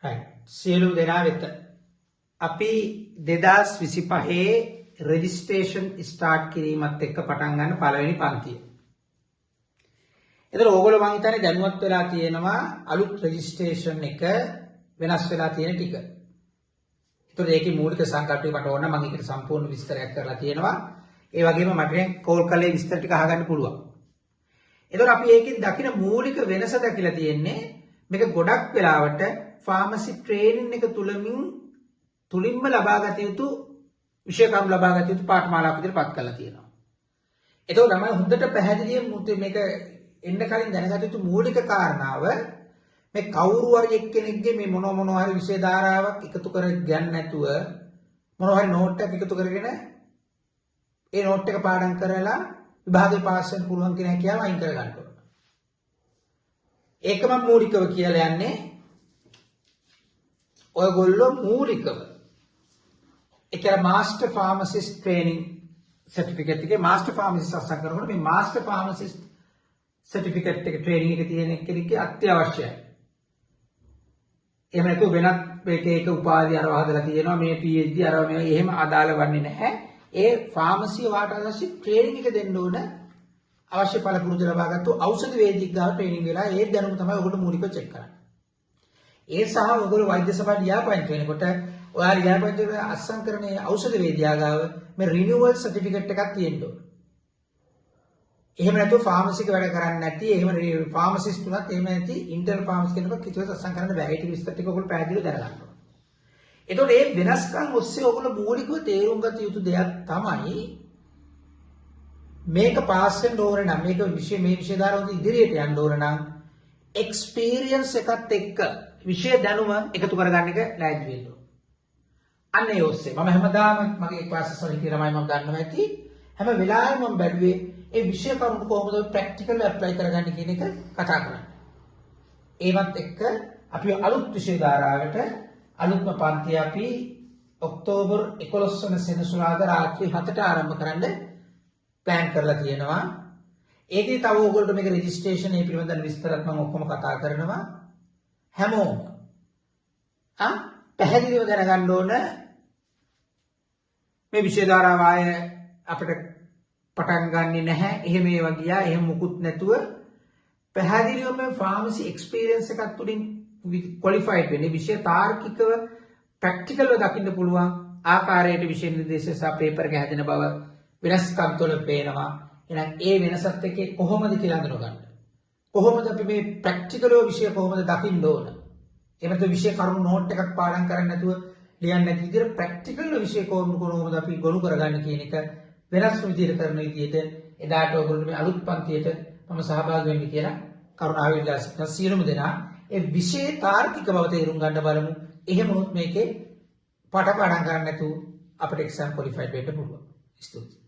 right. සියලුම දෙනා වෙත අපි 2025 රෙජිස්ට්‍රේෂන් ස්ටාර්ට් කිරීමත් එක්ක පටන් ගන්න පළවෙනි පන්තිය. එතකොට ඕගොල්ලෝ මං හිතන්නේ දැනුවත් වෙලා තියෙනවා අලුත් රෙජිස්ට්‍රේෂන් එක වෙනස් වෙලා තියෙන ටික. එතකොට ඒකේ මූලික සංකල්පය මට ඕන මම ඒකට සම්පූර්ණ විස්තරයක් කරලා තියෙනවා. ඒ වගේම මට දැන් කෝල් කලේ විස්තර ටික අහගන්න පුළුවන්. එතකොට අපි ඒකෙන් දකින මූලික වෙනස දැකලා තියෙන්නේ මේක ගොඩක් වෙලාවට ෆාමසි ට්‍රේනින් එක තුලින්ම ලබාගත යුතු විෂය කර්ම ලබාගත යුතු පාඨමාලාවක් විදිහට පත් කරලා තියෙනවා. එතකොට තමයි හොඳට පැහැදිලිව මේක එන්න කලින් දැනගත යුතු මූලික කාරණාව මේ කවුරු හරි එක්කෙනෙක්ගේ මේ මොනවා හරි විෂය ධාරාවක් එකතු කර ගන්න නැතුව මොනවා හරි නෝට් එකක් එකතු කරගෙන ඒ නෝට් එක පාඩම් කරලා විභාගේ පාස් වෙන්න පුළුවන් කියන හැකියාව අයින් කර ගන්න ඕන. ඒකම මූලිකව කියලා යන්නේ ඔයගොල්ලෝ මූලිකව ඒක මාස්ටර් ෆාමසිස්ට් ට්‍රේනින් සර්ටිෆිකේට් එකේ මාස්ටර් ෆාමසිස්ට් අස්සම් කරනකොට මේ මාස්ටර් ෆාමසිස්ට් සර්ටිෆිකේට් එක ට්‍රේනින් එක තියෙන කෙනෙක්ගේ අත්‍යවශ්‍යයි. එහෙම නැතුව වෙනත් එක උපාධි අරව හදලා තියෙනවා මේ PhD අරව මේ එහෙම අදාළ වන්නේ නැහැ. ඒ ෆාමසිය වාට අවශ්‍ය ට්‍රේනින් එක දෙන්න ඕන අවශ්‍ය පළපුරුදු ලබාගත්තු ඖෂධ වේදික ගාව ට්‍රේනින් වෙලා ඒ දැනුම තමයි ඔයගොල්ලෝ මූලිකව චෙක් කරන්නේ. ඒ සහ ඔයගොල්ලෝ වෛද්‍ය සභාවට ලියාපදිංචි වෙනකොට ඔයාලා ලියාපදිංචි කරන අස්සම් කරන ඖෂධ වේදිකා ගාව මේ රිනියුවල් සර්ටිෆිකේට් එකක් තියෙන්න ඕන. එහෙම නැතුව ෆාමසි එක වැඩ කරන්නේ නැති එහෙම ෆාමසිස්ට් උනත් එහෙම නැති ඉන්ටර්නල් ෆාමසි කෙනෙකුට කිසිවෙත් අස්සම් කරන්න බෑ. ඒක විස්තර ටික ඔයගොල්ලෝ පැහැදිලිව දැනගන්න ඕන. එතකොට මේ වෙනස්කම් ඔස්සේ ඔයගොල්ලෝ මූලිකව තේරුම් ගත යුතු දෙයක් තමයි මේක පාස් වෙන්න ඕන නම් මේක මේ විෂය ධාරාවට ඉදිරියට යන්න ඕන නම් එක්ස්පීරියන්ස් එකත් එක්ක විෂය දැනුම එකතු කරගන්න එක ලෑස්ති වෙන්න ඕන. අන්න ඒ ඔස්සේ මම හැමදාම මගේ ක්ලාසස් වල හිටිය ළමයි මම දන්නවා ඇති හැම වෙලාවෙම මම බැලුවේ ඒ විෂය කරුණු කොහොමද ප්‍රැක්ටිකල් ඇප්ලයි කරගන්නේ කියන එක කතා කරන්නේ. ඒවත් එක්ක අපි අලුත් විෂය ධාරාවට අලුත්ම පන්තිය අපි ඔක්තෝබර් 11 වන සෙනසුරාදා රාත්‍රී 7ට ආරම්භ කරන්න ප්ලෑන් කරලා තියෙනවා. ඒකේ තව ඕගොල්ලෝ මේක රෙජිස්ට්‍රේෂන් ඒ පිළිබඳව විස්තරත් මම ඔක්කොම කතා කරනවා. හැමෝම පැහැදිලිව දැනගන්න ඕන මේ විෂය ධාරාව ආය අපිට පටන් ගන්නෙ නැහැ. එහෙම ඒවා ගියා. එහෙම මුකුත් නැතුව පැහැදිලිවම ෆාමසි එක්ස්පීරියන්ස් එකක් තුලින් ක්වොලිෆයිඩ් වෙන්නේ විෂය තාර්කිකව ප්‍රැක්ටිකල්ව දකින්න පුළුවන් ආකාරයට විෂය නිර්දේශ සහ පේපර් එක හැදෙන බව වෙනස්කම් තුළ පේනවා. එහෙනම් ඒ වෙනසත් එක්ක කොහොමද කියලා හඳුනගන්න. කොහොමද අපි මේ ප්‍රැක්ටිකල්ව විෂය කොහොමද දකින්න ඕන. එහෙම විෂය කරුණු නෝට් එකක් පාඩම් කරන්නේ නැතුව ලියන්නේ නැති විදිහට ප්‍රැක්ටිකල්ව විෂය කොහොමද අපි ගොනු කරගන්නේ කියන එක වෙනස් විදිහට කරන විදිහට එදාට ඔයගොල්ලෝ මේ අලුත් පන්තියට මම සහභාගී වෙන්න කියලා කරුණාවෙන් ඉල්ලා සිටින සියලුම දෙනා ඒ විෂය තාර්කික බව තේරුම් ගන්න බලමු. එහෙම වුණොත් මේකේ පාඩම් කරන්න නැතුව අපිට එක්සෑම් ක්වොලිෆයිඩ් වෙන්න පුළුවන්. ස්තුතියි.